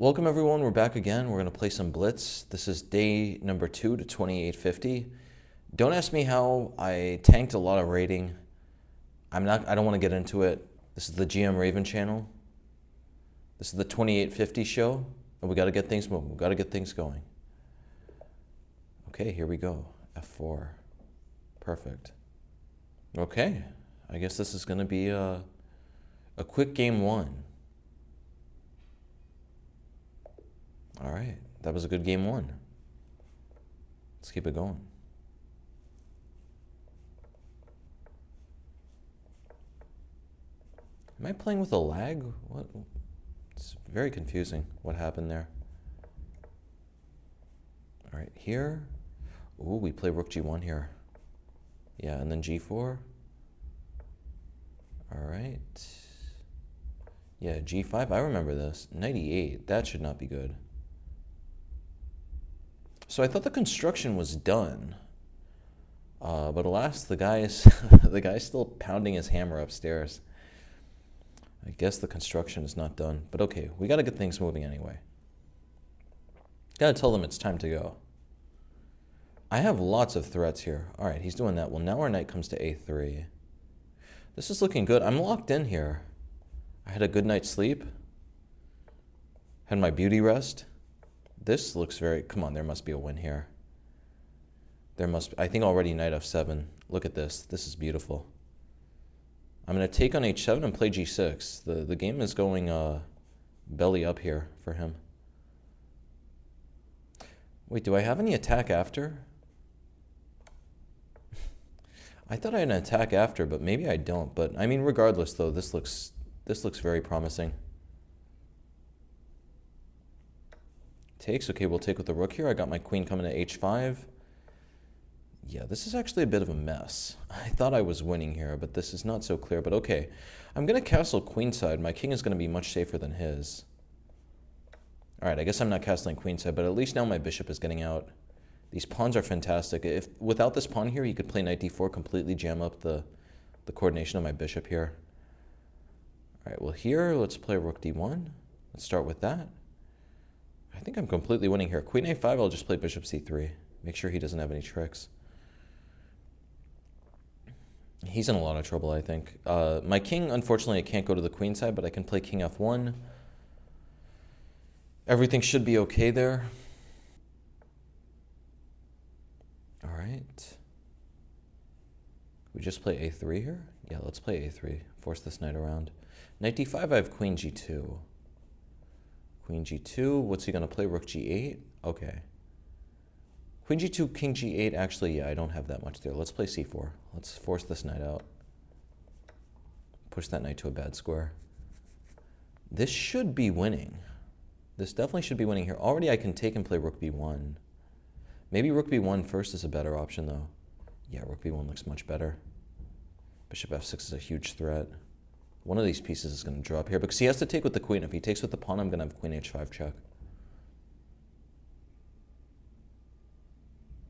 Welcome everyone, we're back again. We're gonna play some Blitz. This is day number 2 to 2850. Don't ask me how. I tanked a lot of rating. I don't want to get into it. This is the GM Raven channel. This is the 2850 show, and we gotta get things moving. We gotta get things going. Okay, here we go. F4. Perfect. Okay, I guess this is gonna be a quick game 1. All right, that was a good game 1. Let's keep it going. Am I playing with a lag? What? It's very confusing what happened there. All right, here. Ooh, we play rook g1 here. Yeah, and then g4. All right. Yeah, g5, I remember this. Knight e8, that should not be good. So I thought the construction was done, but alas, the guy's still pounding his hammer upstairs. I guess the construction is not done, but okay, we got to get things moving anyway. Got to tell them it's time to go. I have lots of threats here. All right, he's doing that. Well, now our knight comes to a3. This is looking good. I'm locked in here. I had a good night's sleep. Had my beauty rest. This looks very, come on, there must be a win here. There must, I think already knight f7. Look at this, this is beautiful. I'm gonna take on h7 and play g6. The game is going belly up here for him. Wait, do I have any attack after? I thought I had an attack after, but maybe I don't. But I mean, regardless though, this looks very promising. Takes, okay, we'll take with the rook here. I got my queen coming to h5. Yeah, this is actually a bit of a mess. I thought I was winning here, but this is not so clear. But okay, I'm going to castle queenside. My king is going to be much safer than his. All right, I guess I'm not castling queenside, but at least now my bishop is getting out. These pawns are fantastic. If without this pawn here, he could play knight d4, completely jam up the coordination of my bishop here. All right, well here, let's play rook d1. Let's start with that. I think I'm completely winning here. Queen a5, I'll just play bishop c3. Make sure he doesn't have any tricks. He's in a lot of trouble, I think. My king, unfortunately, I can't go to the queen side, but I can play king f1. Everything should be okay there. All right. We just play a3 here? Yeah, let's play a3. Force this knight around. Knight d5, I have queen g2. Queen g2, what's he going to play? Rook g8? Okay. Queen g2, king g8, actually, yeah, I don't have that much there. Let's play c4. Let's force this knight out. Push that knight to a bad square. This should be winning. This definitely should be winning here. Already I can take and play rook b1. Maybe rook b1 first is a better option, though. Yeah, rook b1 looks much better. Bishop f6 is a huge threat. One of these pieces is going to drop here because he has to take with the queen. If he takes with the pawn, I'm going to have queen h5 check.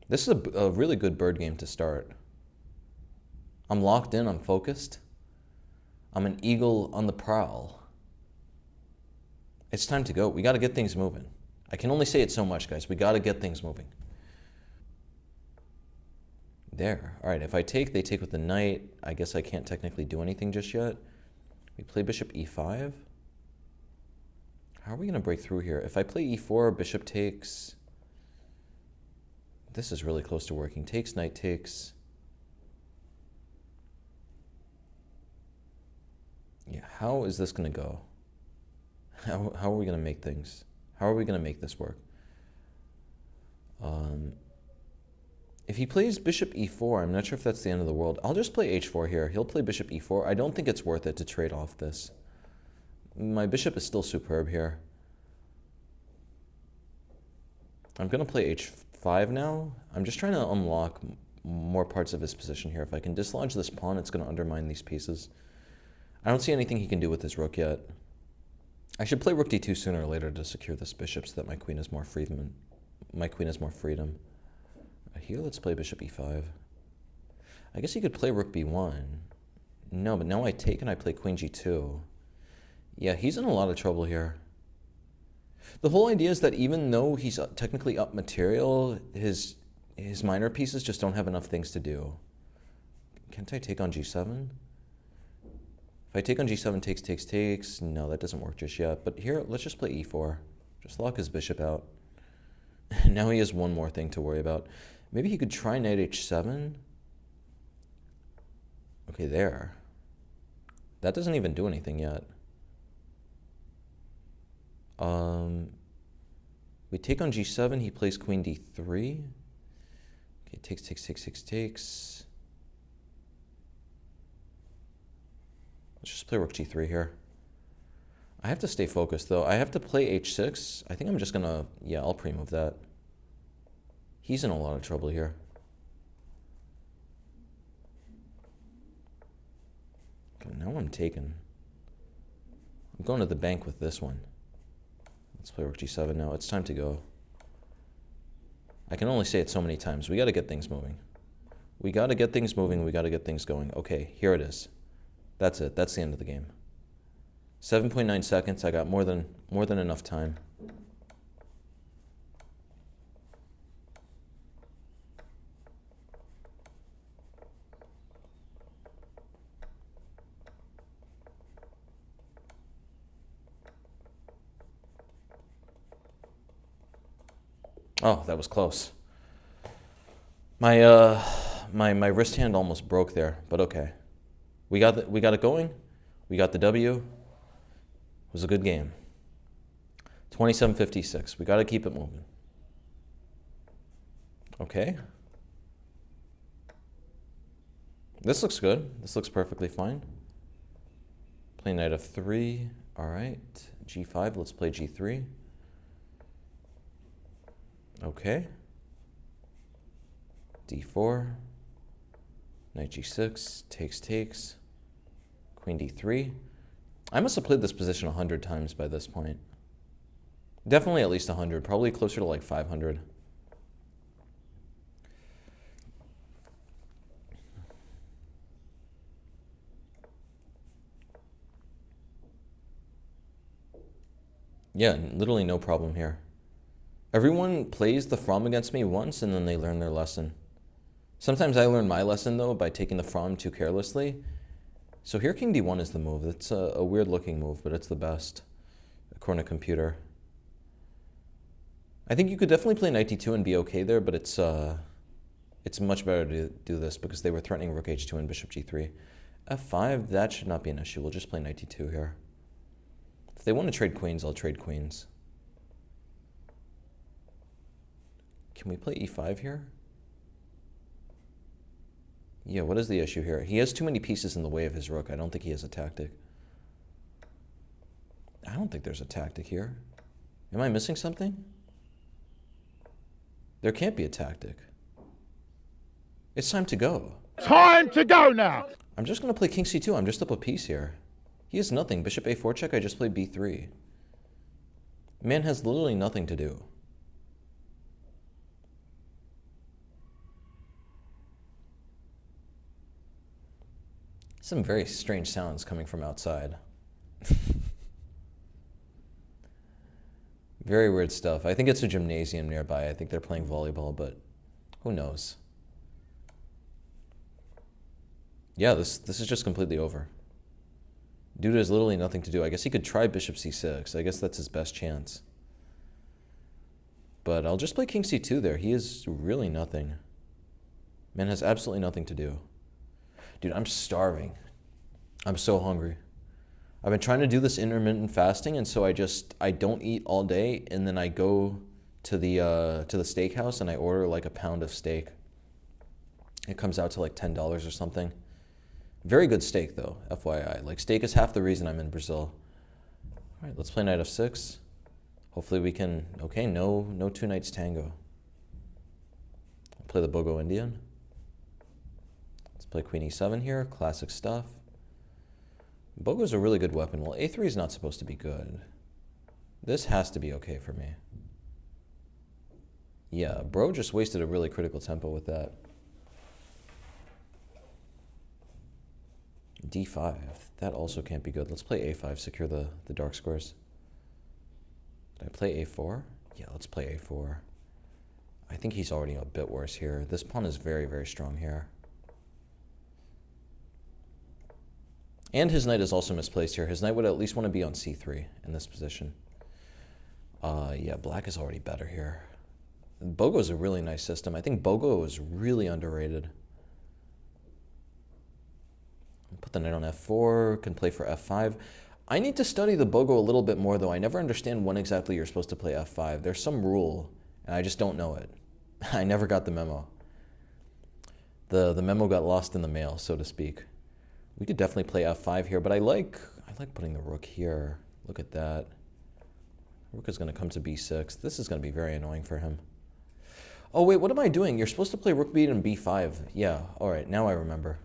This is a really good bird game to start. I'm locked in. I'm focused. I'm an eagle on the prowl. It's time to go. We got to get things moving. I can only say it so much, guys. We got to get things moving. There. All right, if I take, they take with the knight. I guess I can't technically do anything just yet. We play bishop e5. How are we going to break through here? If I play e4, bishop takes. This is really close to working. Takes, knight takes. Yeah, how is this going to go? How are we going to make things? How are we going to make this work? If he plays bishop e4, I'm not sure if that's the end of the world. I'll just play h4 here. He'll play bishop e4. I don't think it's worth it to trade off this. My bishop is still superb here. I'm going to play h5 now. I'm just trying to unlock more parts of his position here. If I can dislodge this pawn, it's going to undermine these pieces. I don't see anything he can do with this rook yet. I should play rook d2 sooner or later to secure this bishop so that my queen has more freedom. Here, let's play bishop e5. I guess he could play rook b1. No, but now I take and I play queen g2. Yeah, he's in a lot of trouble here. The whole idea is that even though he's technically up material, his minor pieces just don't have enough things to do. Can't I take on g7? If I take on g7, takes. No, that doesn't work just yet. But here, let's just play e4. Just lock his bishop out. Now he has one more thing to worry about. Maybe he could try knight h7. Okay, there. That doesn't even do anything yet. We take on g7. He plays queen d3. Okay, takes. Let's just play rook g3 here. I have to stay focused, though. I have to play h6. I think I'm just going to... Yeah, I'll pre-move that. He's in a lot of trouble here. Okay, now I'm taken. I'm going to the bank with this one. Let's play rook g7 now. It's time to go. I can only say it so many times. We got to get things moving. We got to get things moving. We got to get things going. Okay, here it is. That's it. That's the end of the game. 7.9 seconds. I got more than enough time. Oh, that was close. My wrist hand almost broke there, but okay. We got it going. We got the W. It was a good game. 27:56. We got to keep it moving. Okay. This looks good. This looks perfectly fine. Play knight f3. All right. G5. Let's play G3. Okay. D4. Knight G6. Takes. Queen D3. I must have played this position 100 times by this point. Definitely at least 100. Probably closer to like 500. Yeah, literally no problem here. Everyone plays the from against me once and then they learn their lesson. Sometimes I learn my lesson though by taking the from too carelessly. So here king d1 is the move. It's a weird looking move, but it's the best according to computer. I think you could definitely play knight d2 and be okay there, but it's much better to do this because they were threatening rook h2 and bishop g3. f5, that should not be an issue. We'll just play knight d2 here. If they want to trade queens, I'll trade queens. Can we play e5 here? Yeah, what is the issue here? He has too many pieces in the way of his rook. I don't think he has a tactic. I don't think there's a tactic here. Am I missing something? There can't be a tactic. It's time to go. Time to go now! I'm just going to play king c2. I'm just up a piece here. He has nothing. Bishop a4 check, I just played b3. Man has literally nothing to do. Some very strange sounds coming from outside. Very weird stuff. I think it's a gymnasium nearby. I think they're playing volleyball, but who knows? Yeah, this is just completely over. Dude has literally nothing to do. I guess he could try bishop c6. I guess that's his best chance. But I'll just play king c2 there. He is really nothing. Man has absolutely nothing to do. Dude, I'm starving. I'm so hungry. I've been trying to do this intermittent fasting, and so I don't eat all day, and then I go to the steakhouse and I order like a pound of steak. It comes out to like $10 or something. Very good steak though, FYI. Like steak is half the reason I'm in Brazil. All right, let's play knight f6. Hopefully we can. Okay, no two knights tango. I'll play the Bogo Indian. Let's play queen e7 here. Classic stuff. Bogo's a really good weapon. Well, a3 is not supposed to be good. This has to be okay for me. Yeah, bro just wasted a really critical tempo with that. d5. That also can't be good. Let's play a5, secure the dark squares. Did I play a4? Yeah, let's play a4. I think he's already a bit worse here. This pawn is very, very strong here. And his knight is also misplaced here. His knight would at least want to be on c3 in this position. Yeah, black is already better here. Bogo is a really nice system. I think Bogo is really underrated. Put the knight on f4, can play for f5. I need to study the Bogo a little bit more, though. I never understand when exactly you're supposed to play f5. There's some rule, and I just don't know it. I never got the memo. The memo got lost in the mail, so to speak. We could definitely play f5 here, but I like putting the rook here. Look at that. Rook is going to come to b6. This is going to be very annoying for him. Oh, wait, what am I doing? You're supposed to play rook b and b5. Yeah, all right, now I remember.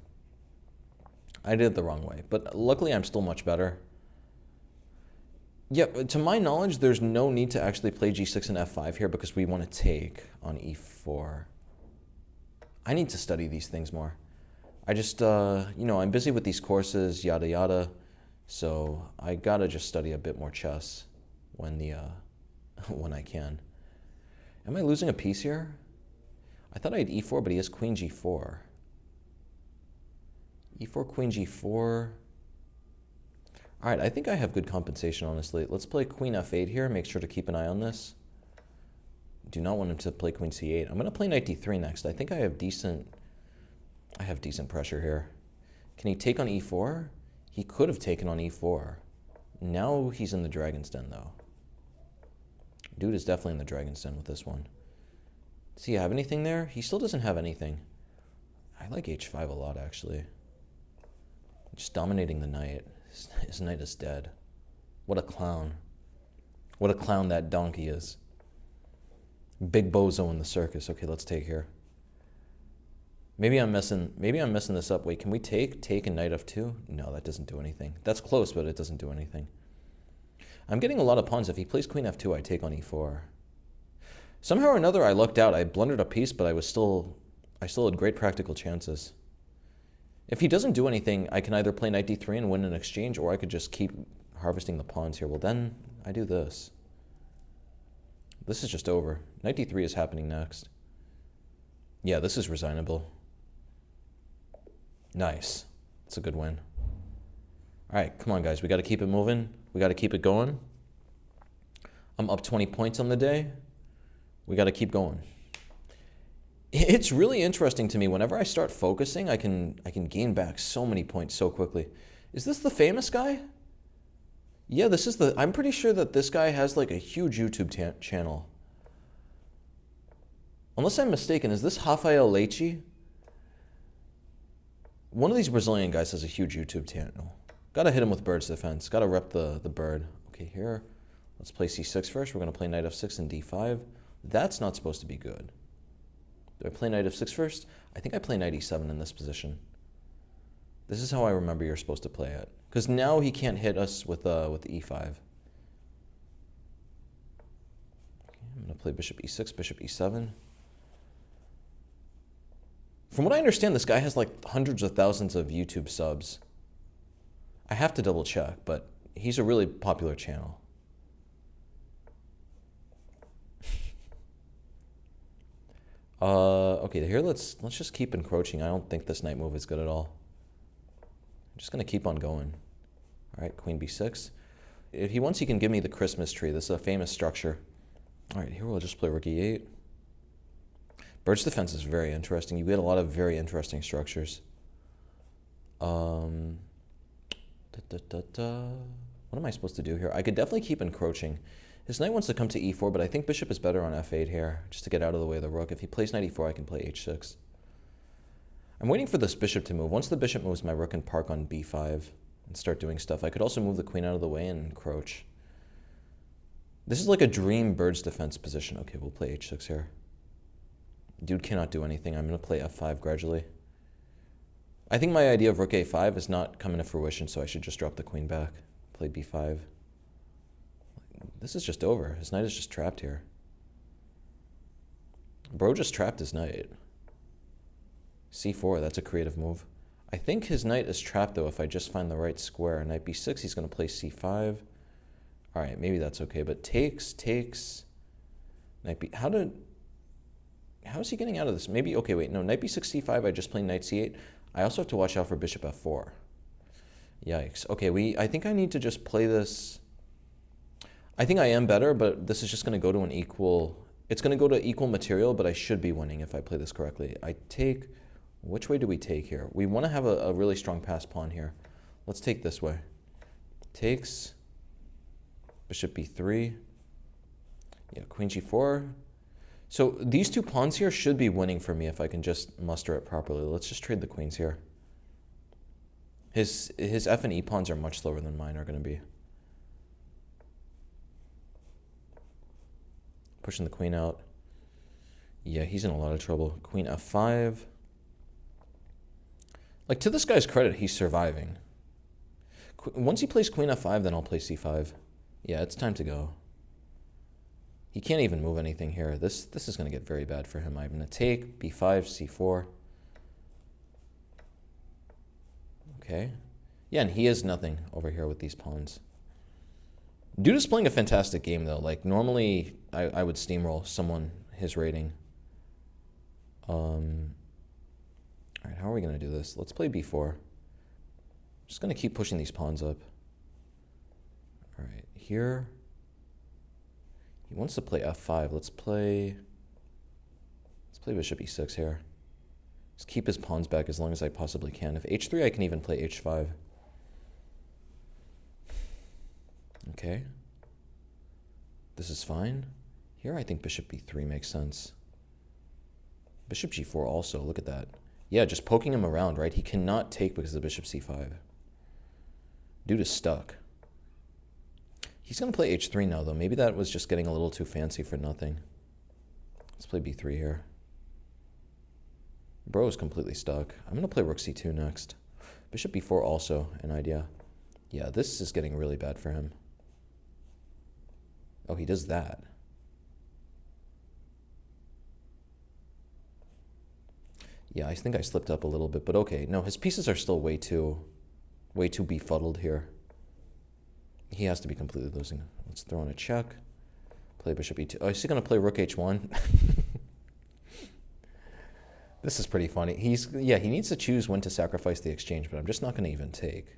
I did it the wrong way, but luckily I'm still much better. Yeah, to my knowledge, there's no need to actually play g6 and f5 here because we want to take on e4. I need to study these things more. I just, you know, I'm busy with these courses, yada yada, so I gotta just study a bit more chess when when I can. Am I losing a piece here? I thought I had e4, but he has queen g4. e4, queen g4. All right, I think I have good compensation, honestly. Let's play queen f8 here. Make sure to keep an eye on this. Do not want him to play queen c8. I'm going to play knight d3 next. I think I have decent pressure here. Can he take on e4? He could have taken on e4. Now he's in the dragon's den, though. Dude is definitely in the dragon's den with this one. Does he have anything there? He still doesn't have anything. I like h5 a lot, actually. Just dominating the knight. His knight is dead. What a clown. What a clown that donkey is. Big bozo in the circus. Okay, let's take here. Maybe I'm messing this up. Wait, can we take and knight f2? No, that doesn't do anything. That's close, but it doesn't do anything. I'm getting a lot of pawns. If he plays queen f2, I take on e4. Somehow or another, I lucked out. I blundered a piece, but I still had great practical chances. If he doesn't do anything, I can either play knight d3 and win an exchange, or I could just keep harvesting the pawns here. Well, then I do this. This is just over. Knight d3 is happening next. Yeah, this is resignable. Nice. It's a good win. All right, come on, guys. We got to keep it moving. We got to keep it going. I'm up 20 points on the day. We got to keep going. It's really interesting to me. Whenever I start focusing, I can gain back so many points so quickly. Is this the famous guy? Yeah, this is the... I'm pretty sure that this guy has like a huge YouTube channel. Unless I'm mistaken, is this Rafael Leite? One of these Brazilian guys has a huge YouTube channel. Gotta hit him with bird's defense. Gotta rep the bird. Okay, here. Let's play c6 first. We're gonna play knight f6 and d5. That's not supposed to be good. Do I play knight f6 first? I think I play knight e7 in this position. This is how I remember you're supposed to play it. Because now he can't hit us with e5. Okay, I'm going to play bishop e6, bishop e7. From what I understand, this guy has like hundreds of thousands of YouTube subs. I have to double check, but he's a really popular channel. Okay, here let's just keep encroaching. I don't think this knight move is good at all. I'm just gonna keep on going. All right, queen b6. If he wants, he can give me the Christmas tree. This is a famous structure. All right, here we'll just play rook e8. Bird's defense is very interesting. You get a lot of very interesting structures. What am I supposed to do here? I could definitely keep encroaching. His knight wants to come to e4, but I think bishop is better on f8 here, just to get out of the way of the rook. If he plays knight e4, I can play h6. I'm waiting for this bishop to move. Once the bishop moves, my rook can park on b5 and start doing stuff. I could also move the queen out of the way and encroach. This is like a dream bird's defense position. Okay, we'll play h6 here. Dude cannot do anything. I'm going to play f5 gradually. I think my idea of rook a5 is not coming to fruition, so I should just drop the queen back. Play b5. This is just over. His knight is just trapped here. Bro just trapped his knight. c4, that's a creative move. I think his knight is trapped, though, if I just find the right square. Knight b6, he's going to play c5. All right, maybe that's okay. But takes, knight b. How is he getting out of this? Maybe, okay, wait, no, knight b6, c5, I just play knight c8. I also have to watch out for bishop f4. Yikes. Okay, I think I need to just play this. I think I am better, but this is just going to go to an equal. It's going to go to equal material, but I should be winning if I play this correctly. I take, which way do we take here? We want to have a really strong passed pawn here. Let's take this way. Takes, bishop b3. Yeah, queen g4. So these two pawns here should be winning for me if I can just muster it properly. Let's just trade the queens here. His f and e pawns are much slower than mine are going to be. Pushing the queen out. Yeah, he's in a lot of trouble. Queen f5. Like, to this guy's credit, he's surviving. Once he plays queen f5, then I'll play c5. Yeah, it's time to go. He can't even move anything here. This is going to get very bad for him. I'm going to take b5, c4. Okay. Yeah, and he is nothing over here with these pawns. Dude is playing a fantastic game, though. Like, normally, I would steamroll someone his rating. All right, how are we going to do this? Let's play b4. Just going to keep pushing these pawns up. All right, here. He wants to play f5. Let's play bishop e6 here. Just keep his pawns back as long as I possibly can. If h3, I can even play h5. Okay. This is fine. Here, I think bishop b3 makes sense. Bishop g4 also, look at that. Yeah, just poking him around, right? He cannot take because of bishop c5. Dude is stuck. He's going to play h3 now, though. Maybe that was just getting a little too fancy for nothing. Let's play b3 here. Bro is completely stuck. I'm going to play rook c2 next. Bishop b4 also, an idea. Yeah, this is getting really bad for him. Oh, he does that. Yeah, I think I slipped up a little bit, but okay. No, his pieces are still way too befuddled here. He has to be completely losing. Let's throw in a check. Play bishop e2. Oh, is he going to play rook h1? This is pretty funny. He needs to choose when to sacrifice the exchange, but I'm just not going to even take.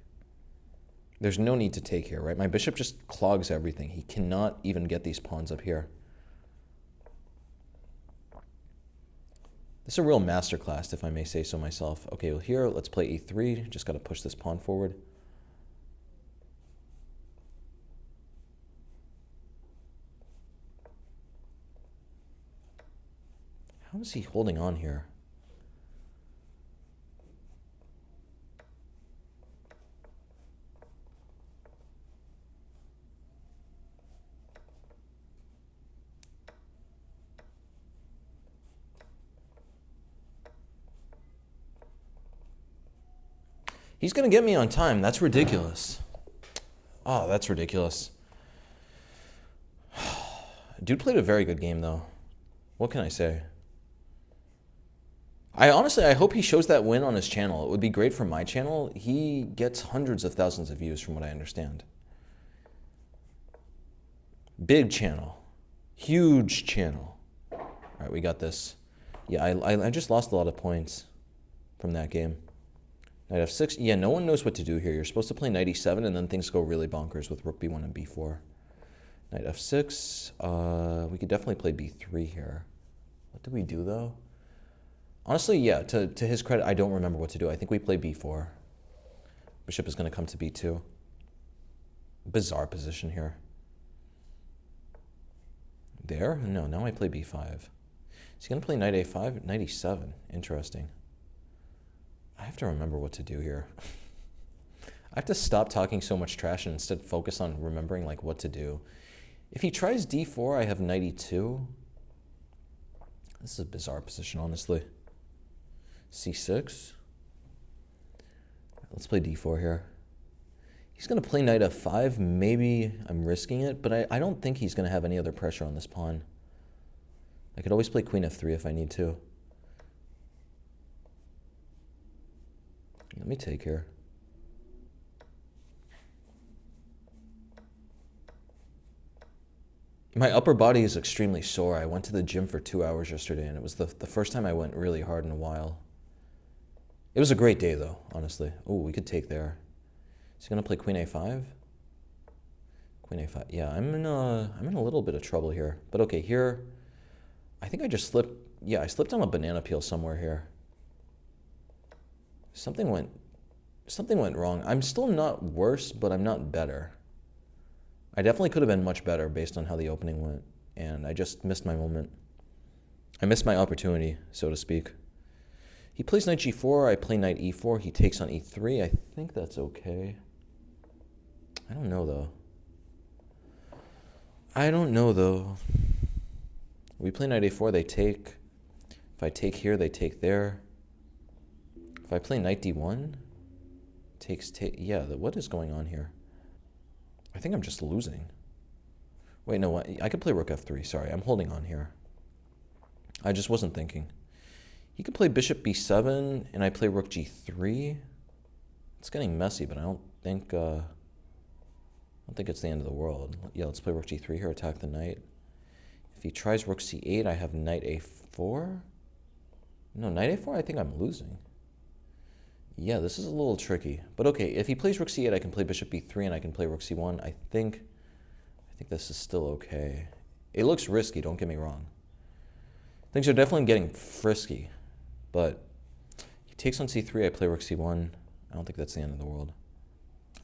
There's no need to take here, right? My bishop just clogs everything. He cannot even get these pawns up here. This is a real masterclass, if I may say so myself. Okay, well here, let's play e3. Just got to push this pawn forward. How is he holding on here? He's going to get me on time. That's ridiculous. Oh, that's ridiculous. Dude played a very good game, though. What can I say? I hope he shows that win on his channel. It would be great for my channel. He gets hundreds of thousands of views from what I understand. Big channel. Huge channel. All right, we got this. Yeah, I just lost a lot of points from that game. Knight f6. Yeah, no one knows what to do here. You're supposed to play knight e7, and then things go really bonkers with rook b1 and b4. Knight f6. We could definitely play b3 here. What did we do, though? Honestly, yeah, to his credit, I don't remember what to do. I think we play b4. Bishop is going to come to b2. Bizarre position here. There? No, now I play b5. Is he going to play knight a5? Knight e7. Interesting. I have to remember what to do here. I have to stop talking so much trash and instead focus on remembering like what to do. If he tries d4, I have knight e2. This is a bizarre position, honestly. c6. Let's play d4 here. He's going to play knight f5. Maybe I'm risking it, but I don't think he's going to have any other pressure on this pawn. I could always play queen f3 if I need to. Let me take here. My upper body is extremely sore. I went to the gym for 2 hours yesterday, and it was the first time I went really hard in a while. It was a great day, though, honestly. Oh, we could take there. Is he going to play Queen A5? Queen A5. Yeah, I'm in a little bit of trouble here. But okay, here, I think I just slipped. Yeah, I slipped on a banana peel somewhere here. Something went wrong. I'm still not worse, but I'm not better. I definitely could have been much better based on how the opening went, and I just missed my moment. I missed my opportunity, so to speak. He plays knight g4, I play knight e4, he takes on e3. I think that's okay. I don't know, though. We play knight a4, they take. If I take here, they take there. If I play knight d1, yeah, what is going on here? I think I'm just losing. Wait, no, I could play rook f3. Sorry, I'm holding on here. I just wasn't thinking. He could play bishop b7, and I play rook g3. It's getting messy, but I don't think it's the end of the world. Yeah, let's play rook g3 here, attack the knight. If he tries rook c8, I have knight a4. No, knight a4, I think I'm losing. Yeah, this is a little tricky. But okay, if he plays rook c8, I can play bishop b3, and I can play rook c1. I think this is still okay. It looks risky, don't get me wrong. Things are definitely getting frisky. But he takes on c3, I play rook c1. I don't think that's the end of the world.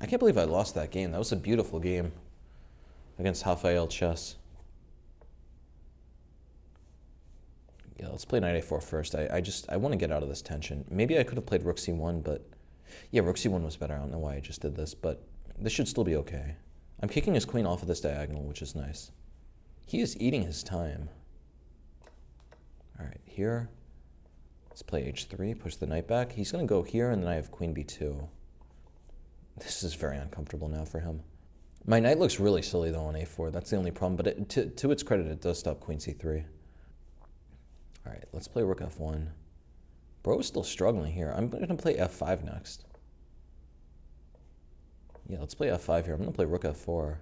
I can't believe I lost that game. That was a beautiful game against Rafael Chess. Yeah, let's play knight a4 first. I want to get out of this tension. Maybe I could have played rook c1, but yeah, rook c1 was better. I don't know why I just did this, but this should still be okay. I'm kicking his queen off of this diagonal, which is nice. He is eating his time. All right, here. Let's play h3, push the knight back. He's going to go here, and then I have queen b2. This is very uncomfortable now for him. My knight looks really silly, though, on a4. That's the only problem, but to its credit, it does stop queen c3. All right, let's play rook f1. Bro is still struggling here. I'm going to play f5 next. Yeah, let's play f5 here. I'm going to play rook f4.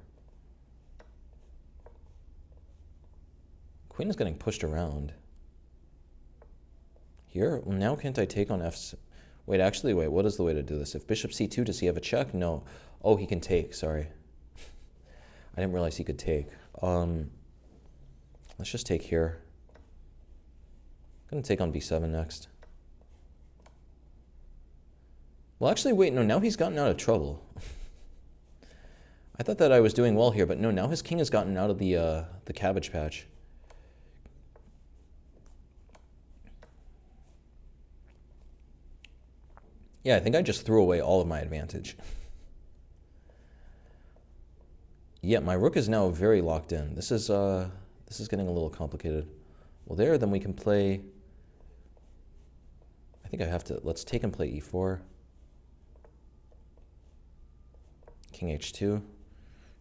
Queen is getting pushed around. Here? Well, now can't I take on f... Wait, actually, wait. What is the way to do this? If bishop c2, does he have a check? No. Oh, he can take. Sorry. I didn't realize he could take. Let's just take here. I'm going to take on b7 next. Well, actually, wait. No, now he's gotten out of trouble. I thought that I was doing well here, but no, now his king has gotten out of the cabbage patch. Yeah, I think I just threw away all of my advantage. Yeah, my rook is now very locked in. This is getting a little complicated. Well, then we can play... I think I have to... Let's take and play e4. King h2.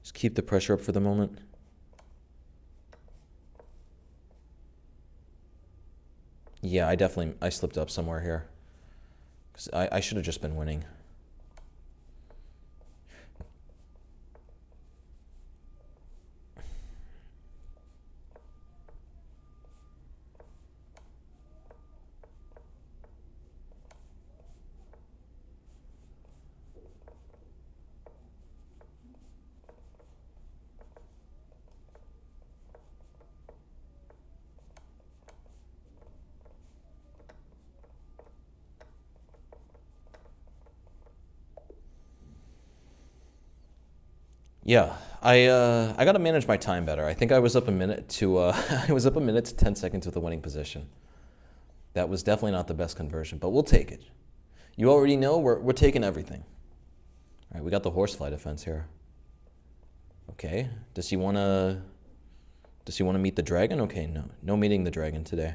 Just keep the pressure up for the moment. Yeah, I slipped up somewhere here. Because I should have just been winning. Yeah, I got to manage my time better. I think I was up a minute to I was up a minute to 10 seconds with a winning position. That was definitely not the best conversion, but we'll take it. You already know we're taking everything. All right, we got the horsefly defense here. Okay, does he want to meet the dragon? Okay, no meeting the dragon today.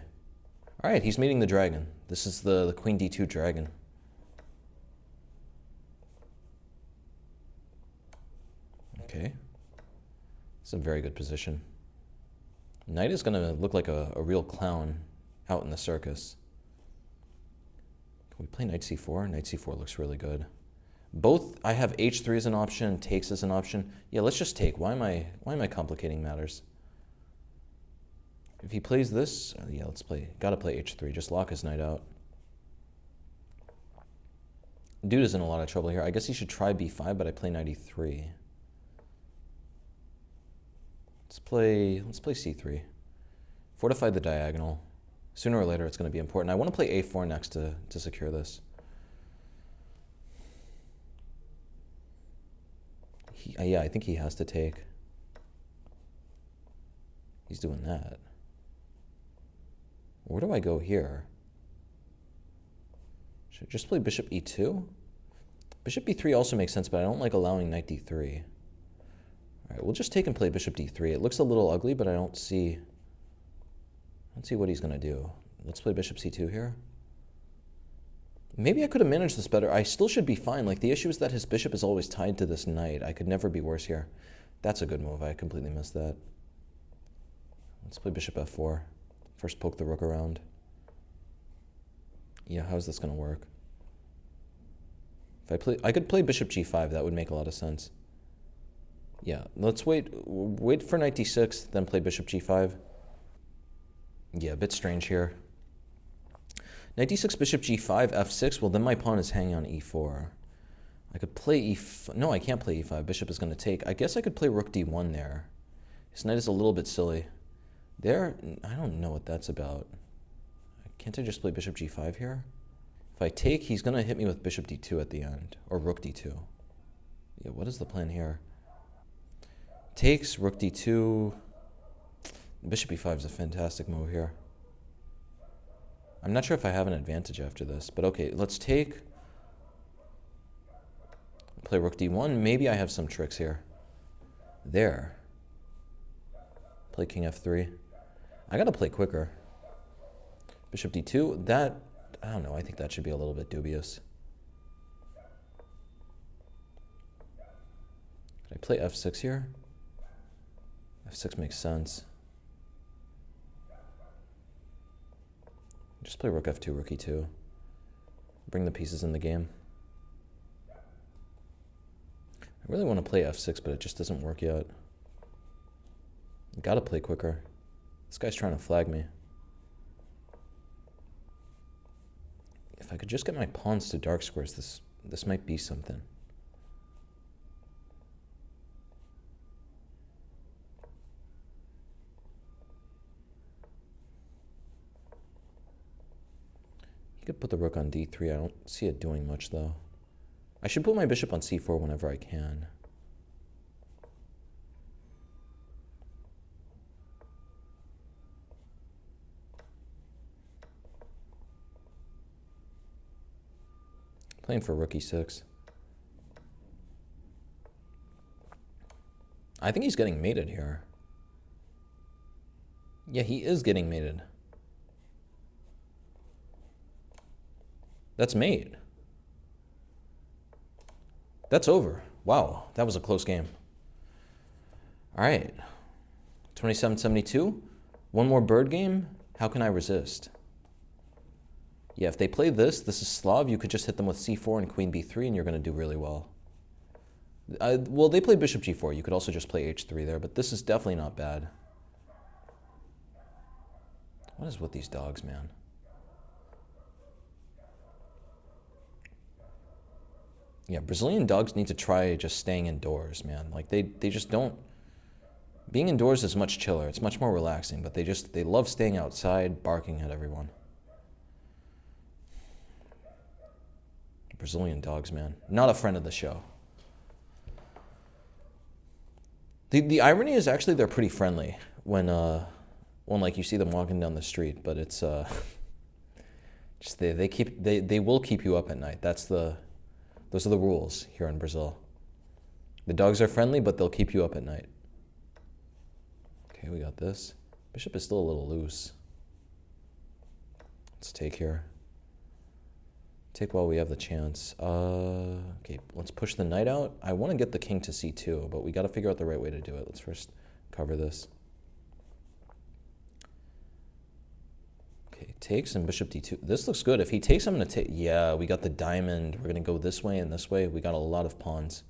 All right, he's meeting the dragon. This is the queen d2 dragon. Okay, it's a very good position. Knight is going to look like a real clown out in the circus. Can we play knight c4? Knight c4 looks really good. Both, I have h3 as an option, takes as an option. Yeah, let's just take. Why am I complicating matters? If he plays this, yeah, let's play. Gotta play h3. Just lock his knight out. Dude is in a lot of trouble here. I guess he should try b5, but I play knight e3. Let's play c3. Fortify the diagonal. Sooner or later, it's going to be important. I want to play a4 next to secure this. Yeah, I think he has to take. He's doing that. Where do I go here? Should I just play bishop e2? Bishop b3 also makes sense, but I don't like allowing knight d3. All right, we'll just take and play bishop d3. It looks a little ugly, but I don't see what he's going to do. Let's play bishop c2 here. Maybe I could have managed this better. I still should be fine. Like, the issue is that his bishop is always tied to this knight. I could never be worse here. That's a good move. I completely missed that. Let's play bishop f4. First poke the rook around. Yeah, how's this going to work? If I could play bishop g5. That would make a lot of sense. Yeah, let's wait for knight d6, then play bishop g5. Yeah, a bit strange here. Knight d6, bishop g5, f6. Well, then my pawn is hanging on e4. I could play e5. No, I can't play e5. Bishop is going to take. I guess I could play rook d1 there. His knight is a little bit silly. There, I don't know what that's about. Can't I just play bishop g5 here? If I take, he's going to hit me with bishop d2 at the end. Or rook d2. Yeah, what is the plan here? Takes, rook d2. Bishop e5 is a fantastic move here. I'm not sure if I have an advantage after this, but okay, let's take. Play rook d1. Maybe I have some tricks here. There. Play king f3. I gotta play quicker. Bishop d2. That, I don't know, I think that should be a little bit dubious. Could I play f6 here? f6 makes sense. Just play rook f2, rook e2. Bring the pieces in the game. I really want to play f6, but it just doesn't work yet. Gotta play quicker. This guy's trying to flag me. If I could just get my pawns to dark squares, this might be something. Could put the rook on d3. I don't see it doing much, though. I should put my bishop on c4 whenever I can. Playing for rook e6. I think he's getting mated here. Yeah, he is getting mated. That's mate. That's over. Wow, that was a close game. All right, 27-72. One more bird game. How can I resist? Yeah, if they play this is Slav. You could just hit them with c4 and queen b3, and you're going to do really well. Well, they play bishop g4. You could also just play h3 there, but this is definitely not bad. What is with these dogs, man? Yeah, Brazilian dogs need to try just staying indoors, man. Like, they just don't. Being indoors is much chiller. It's much more relaxing, but they love staying outside, barking at everyone. Brazilian dogs, man. Not a friend of the show. The irony is actually they're pretty friendly when like you see them walking down the street, but it's just they will keep you up at night. Those are the rules here in Brazil. The dogs are friendly, but they'll keep you up at night. Okay, we got this. Bishop is still a little loose. Let's take here. Take while we have the chance. Okay, let's push the knight out. I want to get the king to c2, but we got to figure out the right way to do it. Let's first cover this. Okay, takes and bishop d2. This looks good. If he takes, I'm going to take. Yeah, we got the diamond. We're going to go this way and this way. We got a lot of pawns.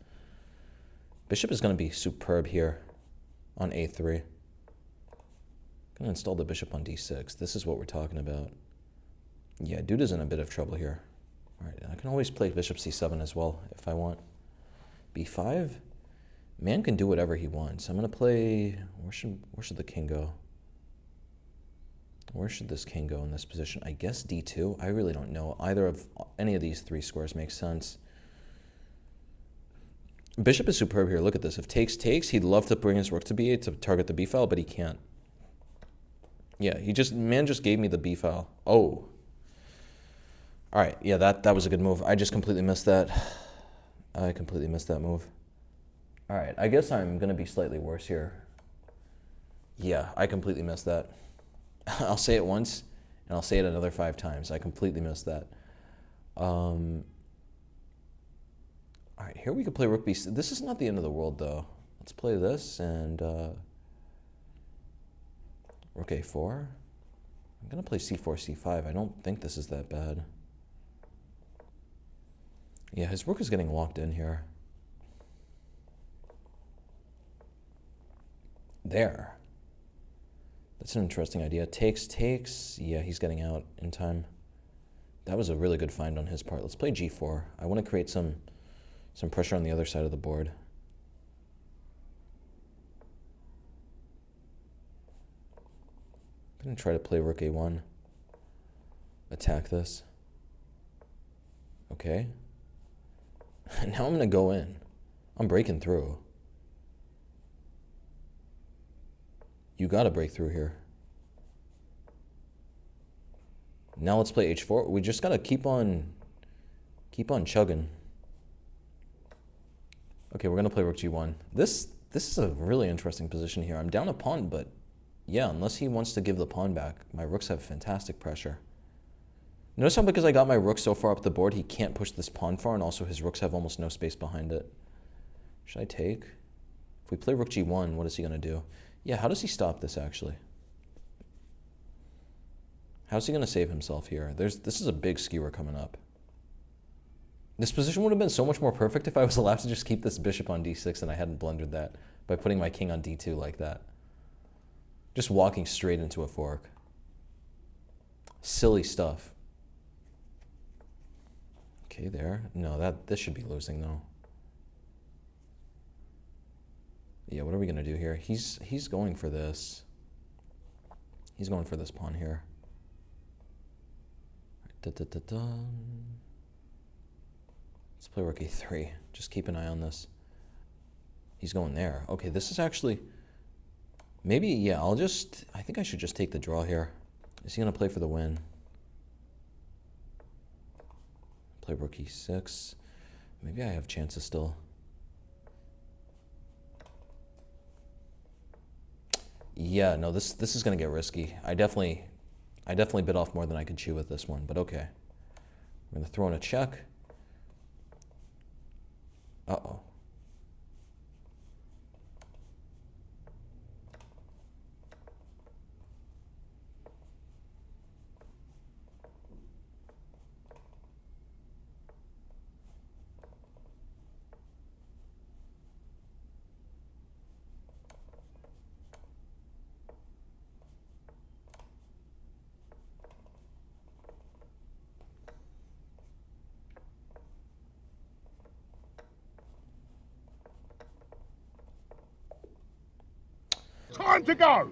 Bishop is going to be superb here on a3. Gonna install the bishop on d6. This is what we're talking about. Yeah, dude is in a bit of trouble here. All right, I can always play bishop c7 as well if I want. b5? Man can do whatever he wants. I'm gonna play, where should the king go? Where should this king go in this position? I guess d2. I really don't know. Either of any of these three squares makes sense. Bishop is superb here. Look at this. If takes, he'd love to bring his rook to b8 to target the b file, but he can't. Yeah, man just gave me the b file. Oh. All right, yeah, that was a good move. I just completely missed that. I completely missed that move. All right, I guess I'm going to be slightly worse here. Yeah, I completely missed that. I'll say it once, and I'll say it another 5 times. I completely missed that. All right, here we could play rook b. This is not the end of the world, though. Let's play this, and rook a4. I'm going to play c4, c5. I don't think this is that bad. Yeah, his rook is getting locked in here. There. That's an interesting idea. Takes. Yeah, he's getting out in time. That was a really good find on his part. Let's play g4. I want to create some pressure on the other side of the board. I'm going to try to play rook a1. Attack this. Okay. Now I'm going to go in. I'm breaking through. You got to break through here. Now let's play h4. We just got to keep on chugging. Okay, we're going to play rook g1. This is a really interesting position here. I'm down a pawn, but yeah, unless he wants to give the pawn back, my rooks have fantastic pressure. Notice how because I got my rook so far up the board, he can't push this pawn far, and also his rooks have almost no space behind it. Should I take? If we play rook g1, what is he going to do? Yeah, how does he stop this, actually? How's he going to save himself here? This is a big skewer coming up. This position would have been so much more perfect if I was allowed to just keep this bishop on d6 and I hadn't blundered that by putting my king on d2 like that. Just walking straight into a fork. Silly stuff. Okay, there. No, this should be losing, though. Yeah, what are we going to do here? He's going for this. He's going for this pawn here. Let's play rook a3. Just keep an eye on this. He's going there. Okay, this is actually... Maybe, yeah, I think I should just take the draw here. Is he going to play for the win? Play rook e6. Maybe I have chances still. Yeah, no, this is going to get risky. I definitely bit off more than I could chew with this one, but okay. I'm going to throw in a check. Uh-oh. Time to go!